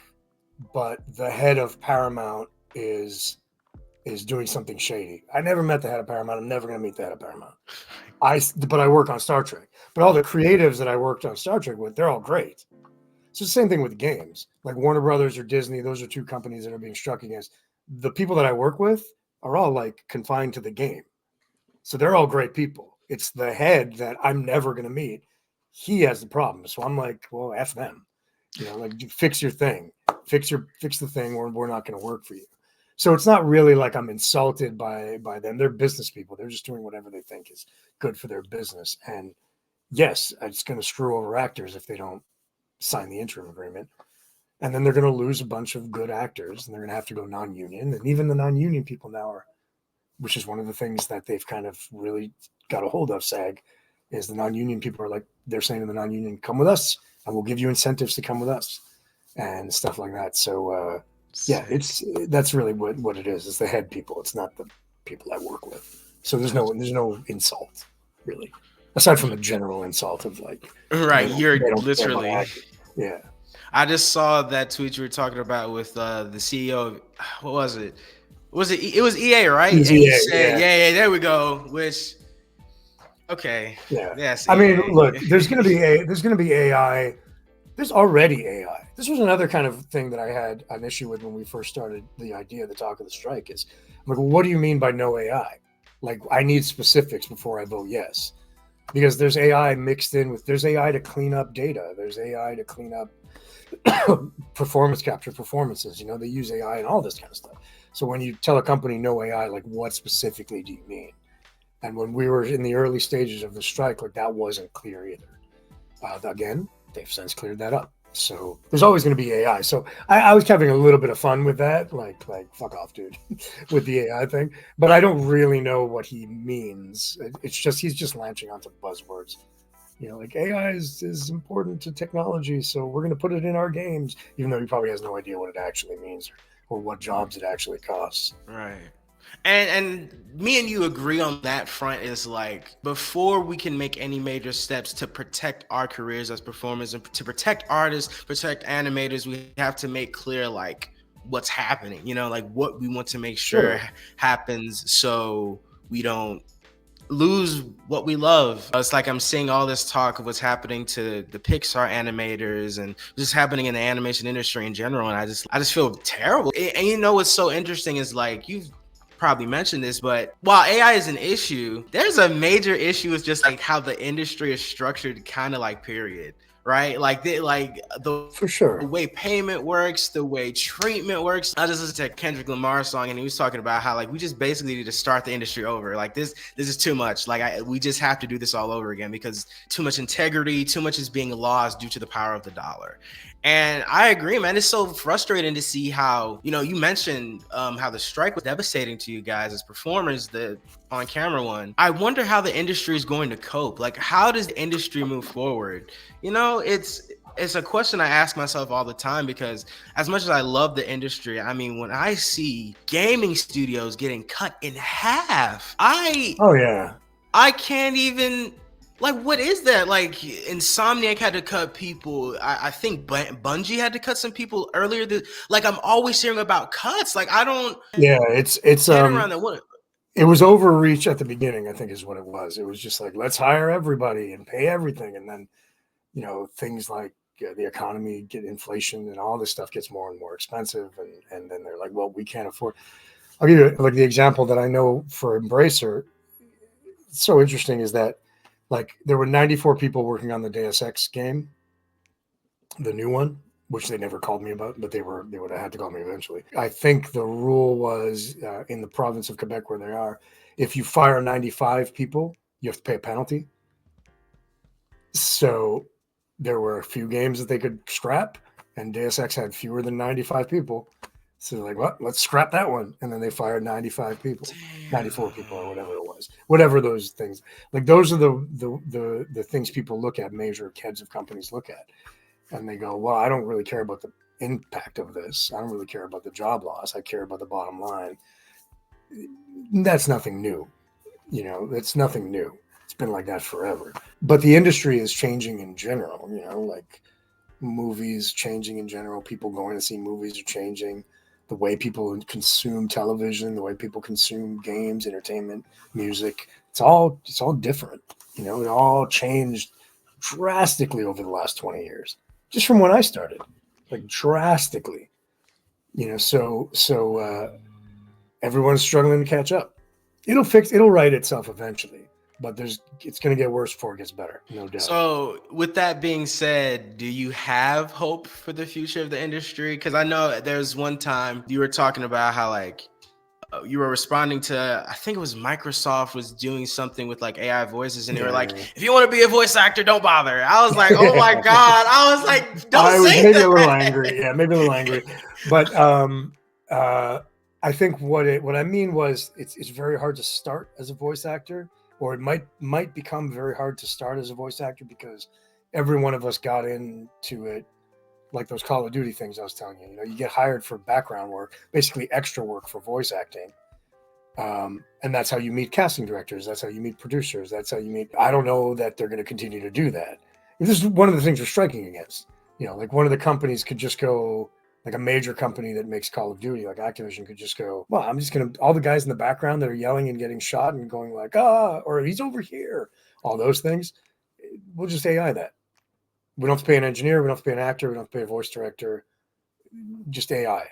but the head of Paramount is doing something shady. I never met the head of Paramount. I'm never going to meet the head of Paramount. But I work on Star Trek. But all the creatives that I worked on Star Trek with, they're all great. It's the same thing with games. Like Warner Brothers or Disney, those are two companies that are being struck against. The people that I work with are all like confined to the game. So they're all great people. It's the head that I'm never going to meet. He has the problem. So I'm like, well, F them. Like fix your thing. Fix the thing, or we're not going to work for you. So it's not really like I'm insulted by them. They're business people. They're just doing whatever they think is good for their business. And yes, it's going to screw over actors if they don't sign the interim agreement. And then they're going to lose a bunch of good actors, and they're going to have to go non-union. And even the non-union people now are, which is one of the things that they've kind of really got a hold of, SAG, is the non-union people are like, they're saying to the non-union, come with us, and we'll give you incentives to come with us and stuff like that. So, yeah, that's really what it is. It's the head people. It's not the people I work with. So there's no insult really, aside from a general insult of like, right? You're they don't literally, yeah. I just saw that tweet you were talking about with the CEO of, what was it? It was EA, right? It was and EA, he said, yeah. yeah, there we go. Which, okay, Yeah. yes. I mean, look, there's gonna be AI. There's already AI. This was another kind of thing that I had an issue with when we first started the talk of the strike is, I'm like, well, what do you mean by no AI? Like, I need specifics before I vote yes. Because there's AI mixed in with, there's AI to clean up data. There's AI to clean up performance capture performances. They use AI and all this kind of stuff. So when you tell a company no AI, like what specifically do you mean? And when we were in the early stages of the strike, like that wasn't clear either. Again, they've since cleared that up. So there's always going to be AI. So I was having a little bit of fun with that, like fuck off, dude, with the AI thing. But I don't really know what he means. It's just he's just latching onto buzzwords. Like AI is important to technology, so we're going to put it in our games, even though he probably has no idea what it actually means or what jobs it actually costs. Right. And me and you agree on that front is like, before we can make any major steps to protect our careers as performers and to protect artists, protect animators, we have to make clear like what's happening, like what we want to make sure happens so we don't lose what we love. It's like I'm seeing all this talk of what's happening to the Pixar animators and just happening in the animation industry in general, and I just feel terrible. And what's so interesting is like you've probably mentioned this, but while AI is an issue, there's a major issue with just like how the industry is structured, kind of like period. Right, the for sure, the way payment works, the way treatment works. I just listened to a Kendrick Lamar song, and he was talking about how like we just basically need to start the industry over. Like this is too much. Like we just have to do this all over again because too much integrity, too much is being lost due to the power of the dollar. And I agree, man. It's so frustrating to see how, you mentioned how the strike was devastating to you guys as performers, the on-camera one. I wonder how the industry is going to cope. Like, how does the industry move forward? It's a question I ask myself all the time because as much as I love the industry, I mean, when I see gaming studios getting cut in half, I can't even... Like, what is that? Like, Insomniac had to cut people. I think Bungie had to cut some people earlier. Like, I'm always hearing about cuts. Like, I don't. Yeah, it's around that. What? It was overreach at the beginning, I think, is what it was. It was just like, let's hire everybody and pay everything, and then, things like the economy, get inflation, and all this stuff gets more and more expensive, and then they're like, well, we can't afford. I'll give you like the example that I know for Embracer. It's so interesting is that. Like there were 94 people working on the Deus Ex game, the new one, which they never called me about, but they would have had to call me eventually. I think the rule was in the province of Quebec where they are, if you fire 95 people, you have to pay a penalty. So there were a few games that they could scrap, and Deus Ex had fewer than 95 people. So like, well, let's scrap that one. And then they fired 95 people, 94 people or whatever it was. Whatever those things. Like those are the things people look at, major heads of companies look at. And they go, well, I don't really care about the impact of this. I don't really care about the job loss. I care about the bottom line. That's nothing new. That's nothing new. It's been like that forever. But the industry is changing in general, like movies changing in general. People going to see movies are changing. The way people consume television, the way people consume games, entertainment, music, it's all different. It all changed drastically over the last 20 years, just from when I started, like drastically. So everyone's struggling to catch up. It'll right itself eventually, but it's going to get worse before it gets better, no doubt. So with that being said, do you have hope for the future of the industry? Because I know there's one time you were talking about how like you were responding to, I think it was Microsoft was doing something with like AI voices, and they were like, if you want to be a voice actor, don't bother. I was like, oh my God. I was like, don't say maybe that. a little angry. Yeah, maybe a little angry. But I think what I mean was it's very hard to start as a voice actor, or it might become very hard to start as a voice actor because every one of us got into it like those Call of Duty things I was telling you. You get hired for background work, basically extra work for voice acting. And that's how you meet casting directors. That's how you meet producers. That's how you meet. I don't know that they're going to continue to do that. This is one of the things we're striking against. Like one of the companies could just go, like a major company that makes Call of Duty, like Activision, could just go, well, I'm just going to, all the guys in the background that are yelling and getting shot and going like, or he's over here, all those things, we'll just AI that. We don't have to pay an engineer. We don't have to pay an actor. We don't have to pay a voice director. Just AI it.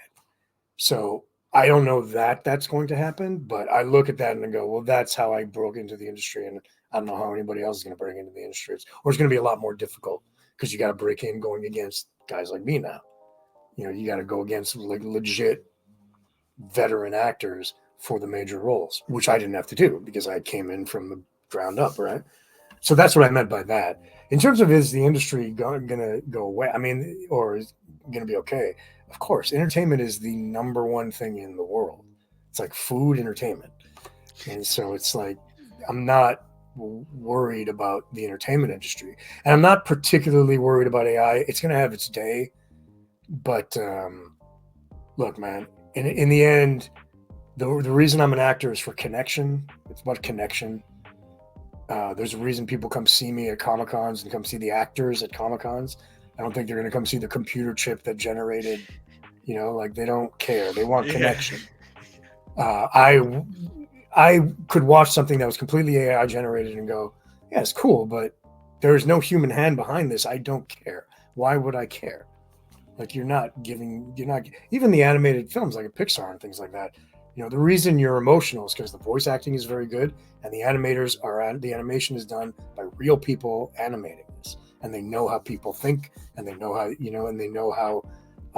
So I don't know that that's going to happen, but I look at that and I go, well, that's how I broke into the industry. And I don't know how anybody else is going to break into the industry. Or it's going to be a lot more difficult because you got to break in going against guys like me now. You got to go against like legit veteran actors for the major roles, which I didn't have to do because I came in from the ground up, right? So that's what I meant by that. In terms of, is the industry going to go away? I mean, or is going to be okay? Of course, entertainment is the number one thing in the world. It's like food, entertainment. And so it's like, I'm not worried about the entertainment industry. And I'm not particularly worried about AI. It's going to have its day. But look, man, in the end, the reason I'm an actor is for connection. It's about connection. There's a reason people come see me at Comic-Cons and come see the actors at Comic-Cons. I don't think they're going to come see the computer chip that generated, like they don't care. They want connection. I could watch something that was completely AI generated and go, yeah, it's cool, but there's no human hand behind this. I don't care. Why would I care? Like you're not even the animated films like a Pixar and things like that. The reason you're emotional is because the voice acting is very good and the animation is done by real people animating this, and they know how people think, and they know how, and they know how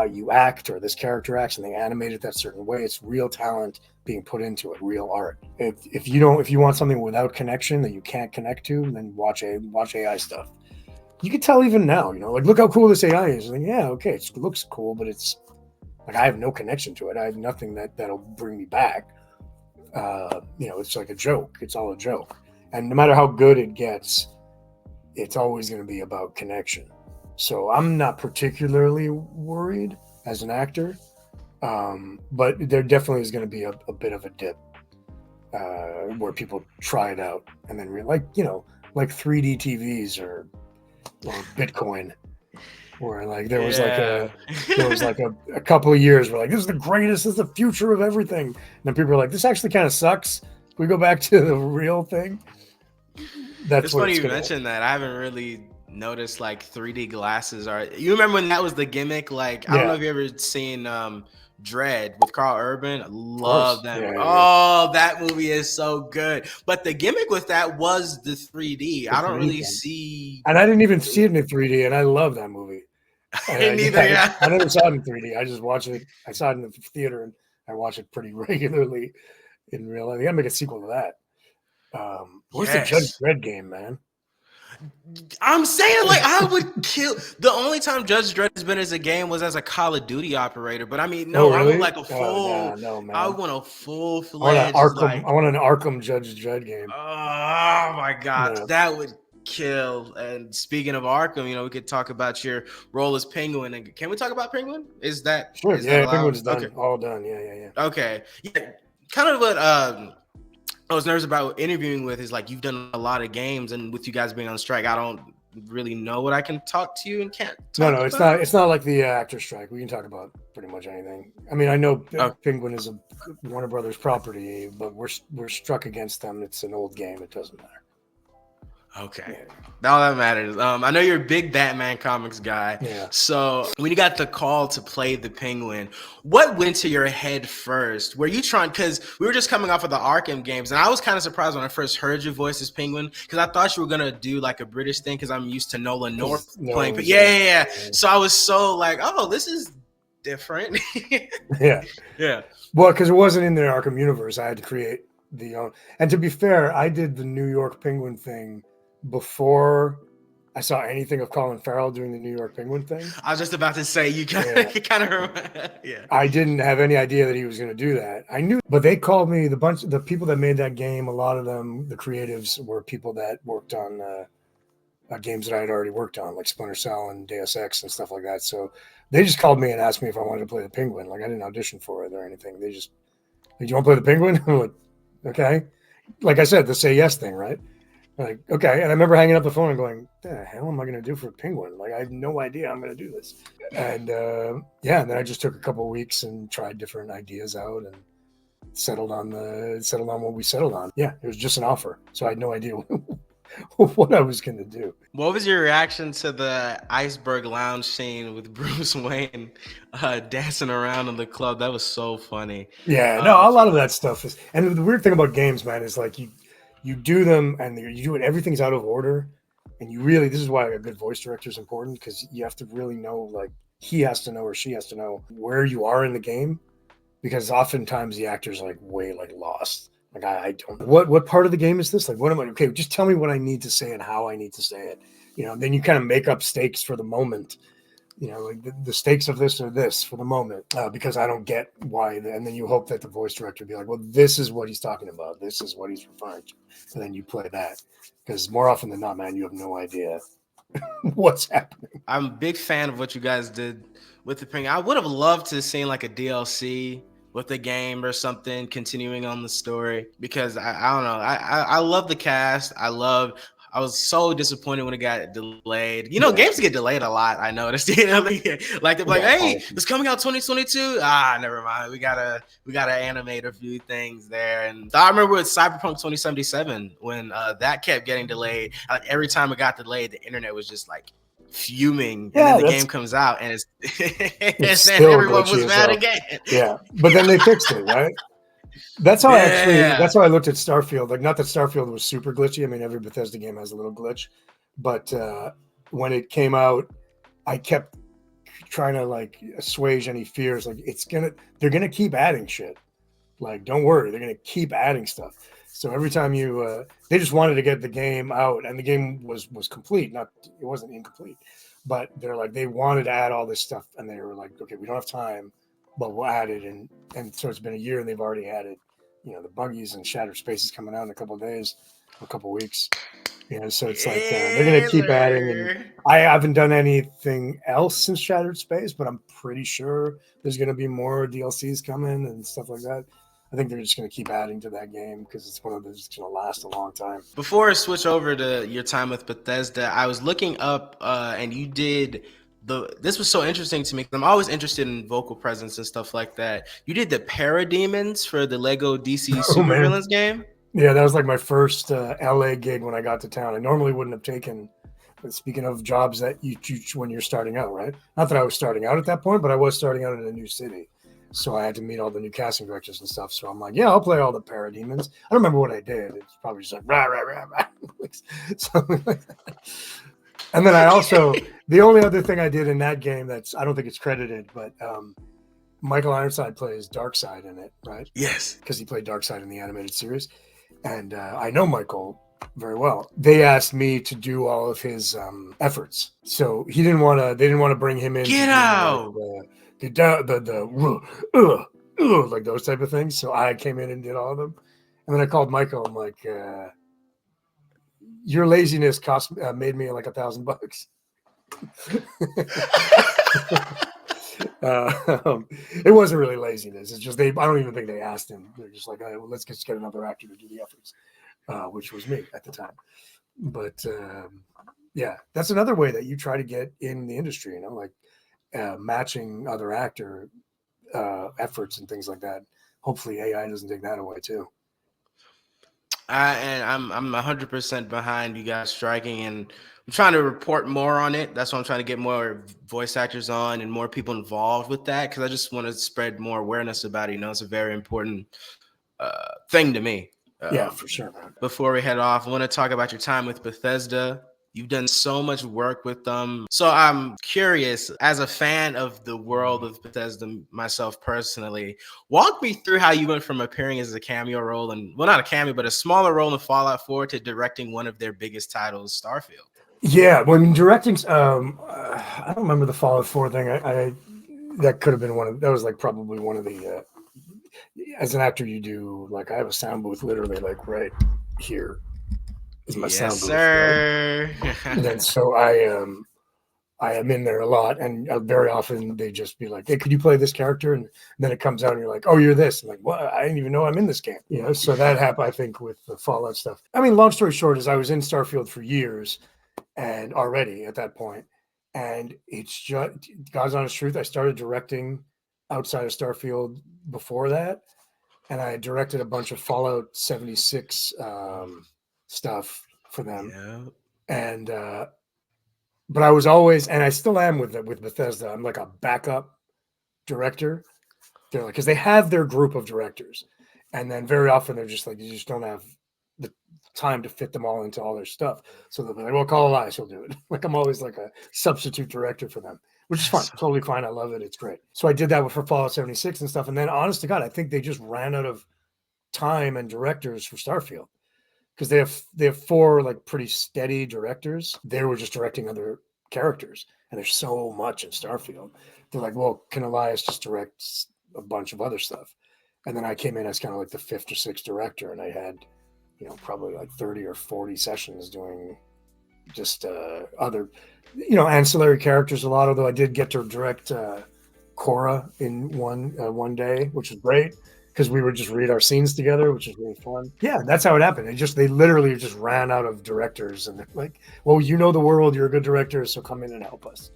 you act or this character acts, and they animate it that certain way. It's real talent being put into it, real art. If you want something without connection that you can't connect to, then watch AI stuff. You can tell even now, like, look how cool this AI is. Like, yeah, okay, it looks cool, but it's like I have no connection to it. I have nothing that'll bring me back. It's like a joke. It's all a joke. And no matter how good it gets, it's always going to be about connection. So I'm not particularly worried as an actor, but there definitely is going to be a bit of a dip where people try it out and then like 3D TVs or Bitcoin, where like there was like a couple of years where like this is the greatest, this is the future of everything, and then people are like, this actually kind of sucks. Can we go back to the real thing? That's it's funny you mentioned that. I haven't really noticed like 3D glasses are. You remember when that was the gimmick? Like I don't know if you ever seen Dredd with Carl Urban. I love that. Yeah. That movie is so good. But the gimmick with that was the 3D. I don't really see. And I didn't even see it in 3D, and I love that movie. Yeah. I never saw it in 3D. I just watched it. I saw it in the theater, and I watch it pretty regularly in real life. They gotta make a sequel to that. Where's the Judge Dredd game, man? I'm saying, like, I would kill. The only time Judge Dredd has been as a game was as a Call of Duty operator. But I mean, no, Oh, I want really? like a Oh, full. nah, no, I man. want a full I want an fledged Arkham. like. I want an Arkham Judge Dredd game. Oh my gosh, No. that would kill. And speaking of Arkham, we could talk about your role as Penguin. And can we talk about Penguin? Is that Sure. is that Yeah, allowed? Penguin's done. Okay. All done. Yeah. Okay. Yeah. Kind of what I was nervous about interviewing with is like you've done a lot of games, and with you guys being on strike, I don't really know what I can talk to you and can't No, talk it's about. not. It's not like the actor strike. We can talk about pretty much anything. I mean, I know Penguin is a Warner Brothers property, but we're struck against them. It's an old game. It doesn't matter. Okay. All that matters. I know you're a big Batman comics guy. Yeah. So when you got the call to play the Penguin, what went to your head first? Were you trying, because we were just coming off of the Arkham games, and I was kind of surprised when I first heard your voice as Penguin, because I thought you were gonna do like a British thing, because I'm used to Nolan North playing. Yeah. So I was so like, oh, this is different. Yeah. Well, because it wasn't in the Arkham universe, I had to create the own. And to be fair, I did the New York Penguin thing before I saw anything of Colin Farrell doing the New York Penguin thing. I was just about to say you kind of yeah. I didn't have any idea that he was going to do that. I knew, but they called me the people that made that game. A lot of them, the creatives, were people that worked on games that I had already worked on, like Splinter Cell and Deus Ex and stuff like that. So they just called me and asked me if I wanted to play the Penguin. Like I didn't audition for it or anything. They just, like, do you want to play the Penguin? I'm like, okay. Like I said, the say yes thing, right? Like, okay. And I remember hanging up the phone and going, what the hell am I going to do for a Penguin? Like, I have no idea I'm going to do this. And and then I just took a couple of weeks and tried different ideas out and settled on what we settled on. Yeah, it was just an offer. So I had no idea what I was going to do. What was your reaction to the Iceberg Lounge scene with Bruce Wayne dancing around in the club? That was so funny. Yeah, no, a lot of that stuff is, and the weird thing about games, man, is like you do them and you do it, everything's out of order, and this is why a good voice director is important, because you have to really know, like, he has to know or she has to know where you are in the game, because oftentimes the actor's like way like lost. Like I don't, what part of the game is this? Like, what am I? Okay, just tell me what I need to say and how I need to say it. Then you kind of make up stakes for the moment. Like the stakes of this or this for the moment, because I don't get why. And then you hope that the voice director will be like, well, this is what he's talking about. This is what he's referring to. And then you play that, because more often than not, man, you have no idea what's happening. I'm a big fan of what you guys did with the Penguin. I would have loved to have seen like a DLC with the game or something, continuing on the story, because I don't know. I love the cast. I was so disappointed when it got delayed. Games get delayed a lot. I noticed. Like they're like, hey, it's coming out 2022. Never mind. We gotta animate a few things there. And I remember with Cyberpunk 2077 when that kept getting delayed. Like every time it got delayed, the internet was just like fuming. And then the game comes out and it's and everyone was mad again. Yeah, but then they fixed it, right? That's how that's how I looked at Starfield. Like, not that Starfield was super glitchy. I mean, every Bethesda game has a little glitch, but when it came out, I kept trying to like assuage any fears. Like, they're gonna keep adding shit. Like, don't worry, they're gonna keep adding stuff. So every time they just wanted to get the game out, and the game was complete. It wasn't incomplete, but they're like, they wanted to add all this stuff, and they were like, okay, we don't have time, but we'll add it. And so it's been a year, and they've already added, the buggies and Shattered Spaces coming out in a couple of days, a couple of weeks. So it's like they're gonna keep adding. And I haven't done anything else since Shattered Space, but I'm pretty sure there's gonna be more DLCs coming and stuff like that. I think they're just going to keep adding to that game because it's one of those that's going to last a long time. Before I switch over to your time with Bethesda, I was looking up and you did this was so interesting to me because I'm always interested in vocal presence and stuff like that. You did the Parademons for the Lego DC Supervillains game? Yeah, that was like my first LA gig when I got to town. I normally wouldn't have taken, speaking of jobs that you choose when you're starting out, right? Not that I was starting out at that point, but I was starting out in a new city. So I had to meet all the new casting directors and stuff. So I'm like, yeah, I'll play all the Parademons. I don't remember what I did. It's probably just like, rah, rah, rah, rah. Something like that. And then I also, the only other thing I did in that game I don't think it's credited, but Michael Ironside plays Darkseid in it, right? Yes. Because he played Darkseid in the animated series. And I know Michael very well. They asked me to do all of his efforts, so he didn't want to. They didn't want to bring him in. Get out. Like those type of things. So I came in and did all of them, and then I called Michael. I'm like, your laziness made me like $1,000. It wasn't really laziness. It's just I don't even think they asked him. They're just like, well, let's just get another actor to do the efforts, which was me at the time. But yeah, that's another way that you try to get in the industry. Like matching other actor efforts and things like that. Hopefully, AI doesn't take that away too. And I'm 100% behind you guys striking, and I'm trying to report more on it. That's why I'm trying to get more voice actors on and more people involved with that, because I just want to spread more awareness about it. It's a very important thing to me. Yeah, for sure, man. Before we head off, I want to talk about your time with Bethesda. You've done so much work with them. So I'm curious, as a fan of the world of Bethesda myself personally, walk me through how you went from appearing as a cameo role, and well, not a cameo, but a smaller role in Fallout 4 to directing one of their biggest titles, Starfield. Yeah, when directing, I don't remember the Fallout 4 thing. I that could have been that was like probably one of the, as an actor, you do, like, I have a sound booth literally like right here. Is my sound booth, sir. Right? And then so I am in there a lot, and very often they just be like, "Hey, could you play this character?" And then it comes out, and you're like, "Oh, you're this." I'm like, what? I didn't even know I'm in this game. So that happened, I think, with the Fallout stuff. I mean, long story short is I was in Starfield for years, and already at that point, and it's just God's honest truth. I started directing outside of Starfield before that, and I directed a bunch of Fallout 76. Stuff for them. And but I was always, and I still am with Bethesda, I'm like a backup director. They're like, because they have their group of directors, and then very often they're just like, you just don't have the time to fit them all into all their stuff, so they'll be like, well, call Elias, he'll do it. Like, I'm always like a substitute director for them, which is fine. Totally fine. I love it. It's great. So I did that for Fallout 76 and stuff, and then honest to God, I think they just ran out of time and directors for Starfield, because they have 4 like pretty steady directors. They were just directing other characters, and there's so much in Starfield. They're like, well, can Elias just direct a bunch of other stuff? And then I came in as kind of like the 5th or 6th director, and I had, probably like 30 or 40 sessions doing just other, ancillary characters a lot. Although I did get to direct Cora in one day, which was great, because we would just read our scenes together, which is really fun. Yeah, that's how it happened. They literally just ran out of directors, and they're like, well, the world, you're a good director, so come in and help us.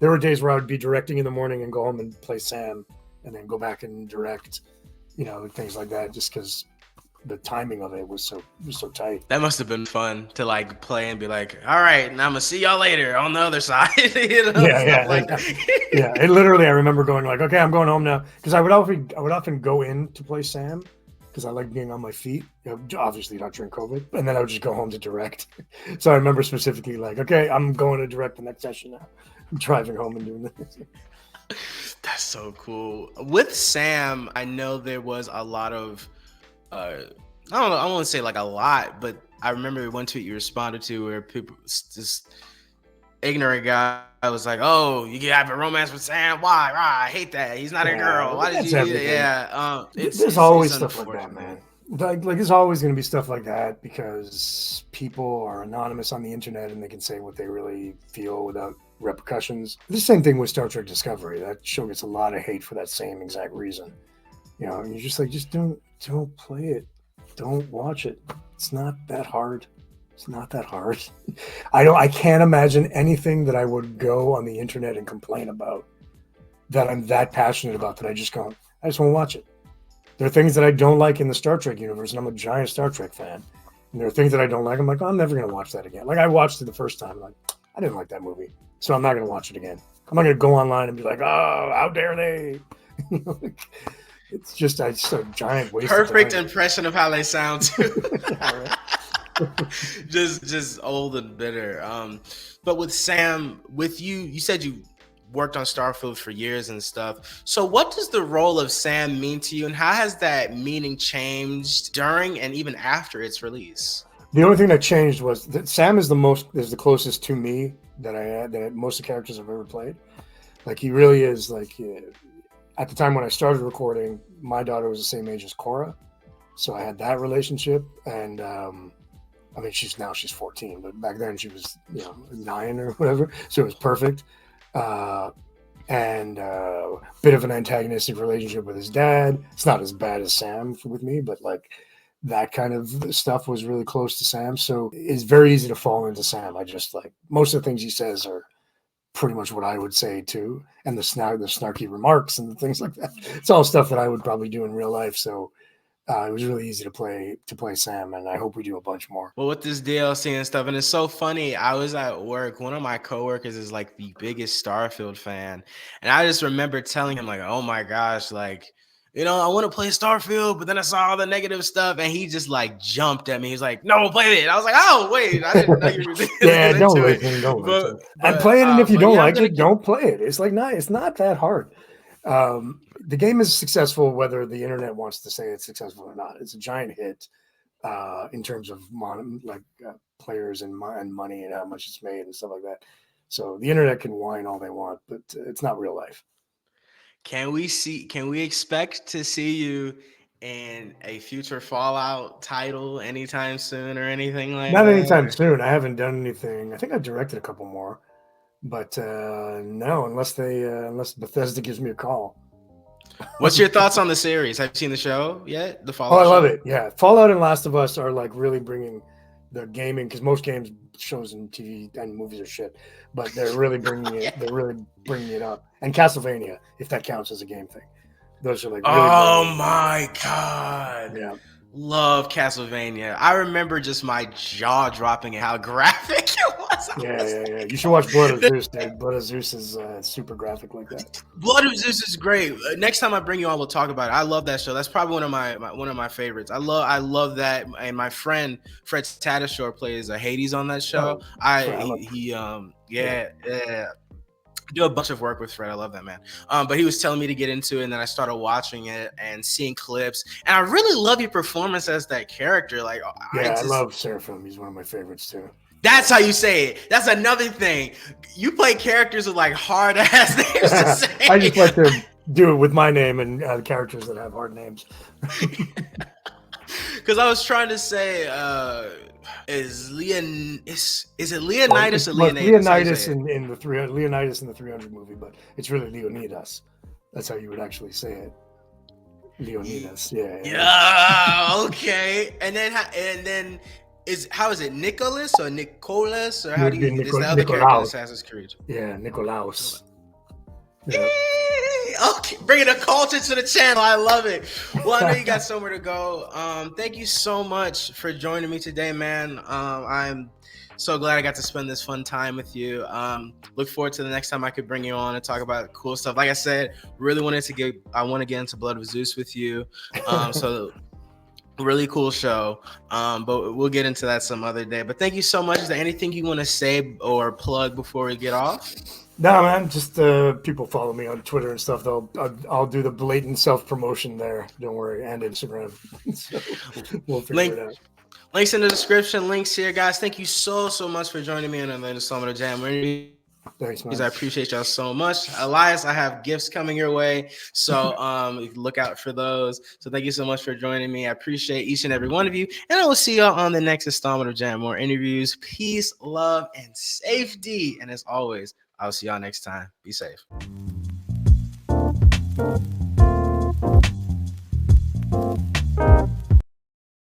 There were days where I would be directing in the morning and go home and play Sam, and then go back and direct, things like that, just because the timing of it was so tight. That must have been fun to like play and be like, all right, and I'm gonna see y'all later on the other side. Yeah. It literally, I remember going like, okay, I'm going home now, because I would often go in to play Sam, because I like being on my feet, obviously not during COVID, and then I would just go home to direct. So I remember specifically like, okay, I'm going to direct the next session now. I'm driving home and doing this. That's so cool. With Sam, I know there was a lot of I don't know, I won't say like a lot, but I remember one tweet you responded to where people, this ignorant guy, was like, "Oh, you have a romance with Sam? Why? I hate that. He's not a girl. Why did you do that?" Yeah, there's always stuff like that, man. Like there's always going to be stuff like that, because people are anonymous on the internet and they can say what they really feel without repercussions. The same thing with Star Trek Discovery. That show gets a lot of hate for that same exact reason. And you're just like, just don't play it. Don't watch it. It's not that hard. It's not that hard. I can't imagine anything that I would go on the internet and complain about that I'm that passionate about, that I just want to watch it. There are things that I don't like in the Star Trek universe, and I'm a giant Star Trek fan. And there are things that I don't like. I'm like, I'm never going to watch that again. Like, I watched it the first time. Like, I didn't like that movie, so I'm not going to watch it again. I'm not going to go online and be like, oh, how dare they? It's just a giant waste. Perfect impression of how they sound too. just old and bitter. But with Sam, with you said you worked on Starfield for years and stuff. So what does the role of Sam mean to you, and how has that meaning changed during and even after its release? The only thing that changed was that Sam is the closest to me that most of the characters I've ever played. Like he really is like. At the time when I started recording, my daughter was the same age as Cora, so I had that relationship. And I mean, she's 14, but back then she was 9 or whatever, so it was perfect. And bit of an antagonistic relationship with his dad. It's not as bad as Sam with me, but like that kind of stuff was really close to Sam. So it's very easy to fall into Sam. I just like most of the things he says are pretty much what I would say too, and the snarky remarks and things like that. It's all stuff that I would probably do in real life. So it was really easy to play Sam, and I hope we do a bunch more. Well, with this DLC and stuff, and it's so funny. I was at work. One of my coworkers is like the biggest Starfield fan, and I just remember telling him like, "Oh my gosh, like." I want to play Starfield, but then I saw all the negative stuff, and he just like jumped at me. He's like, "No, play it." I was like, "Oh, wait, I didn't know you were yeah, don't listen. And play it, and if you don't like it, don't play it. It's like it's not that hard. The game is successful, whether the internet wants to say it's successful or not. It's a giant hit in terms of players and money and how much it's made and stuff like that. So the internet can whine all they want, but it's not real life. Can we expect to see you in a future Fallout title anytime soon or anything like that? Not anytime soon. I haven't done anything. I think I directed a couple more, but no, unless Bethesda gives me a call. What's your thoughts on the series? Have you seen the show yet? The Fallout. Oh, I love it. Yeah, Fallout and Last of Us are like really bringing the gaming, because most games, shows, and TV and movies are shit, but they're really bringing it. They're really bringing it up. And Castlevania, if that counts as a game thing, those are like. Really oh my god! Yeah, love Castlevania. I remember just my jaw dropping and how graphic it was. Yeah. You should watch Blood of Zeus, dude. Blood of Zeus is super graphic like that. Blood of Zeus is great. Next time I bring you on, we'll talk about it. I love that show. That's probably one of my favorites. I love that. And my friend Fred Tatasciore plays Hades on that show. I do a bunch of work with Fred. I love that man. But he was telling me to get into it, and then I started watching it and seeing clips. And I really love your performance as that character. Like, I love Seraphim. He's one of my favorites too. That's how you say it. That's another thing. You play characters with like hard ass names to say. I just like to do it with my name and characters that have hard names. Because I was trying to say, is it Leonidas or Leonidas? Leonidas in the 300 movie, but it's really Leonidas. That's how you would actually say it. Leonidas. Yeah. Okay. And then how is it, Nicholas or Nicholas, or how do you? Is the other character in Assassin's Creed? Yeah, Nikolaos. Yeah. Okay, bringing a culture to the channel. I love it. Well, I know you got somewhere to go. Thank you so much for joining me today, man. I'm so glad I got to spend this fun time with you. Look forward to the next time I could bring you on and talk about cool stuff. Like I said, I want to get into Blood of Zeus with you. So really cool show. But we'll get into that some other day. But thank you so much. Is there anything you want to say or plug before we get off? No, man, just people follow me on Twitter and stuff. I'll do the blatant self-promotion there. Don't worry, and Instagram. So we'll figure it out. Links in the description. Links here, guys. Thank you so much for joining me on another installment of Jam. Thanks, man. I appreciate y'all so much. Elias, I have gifts coming your way, so look out for those. So thank you so much for joining me. I appreciate each and every one of you, and I will see y'all on the next installment of Jam More Interviews. Peace, love, and safety. And as always, I'll see y'all next time. Be safe.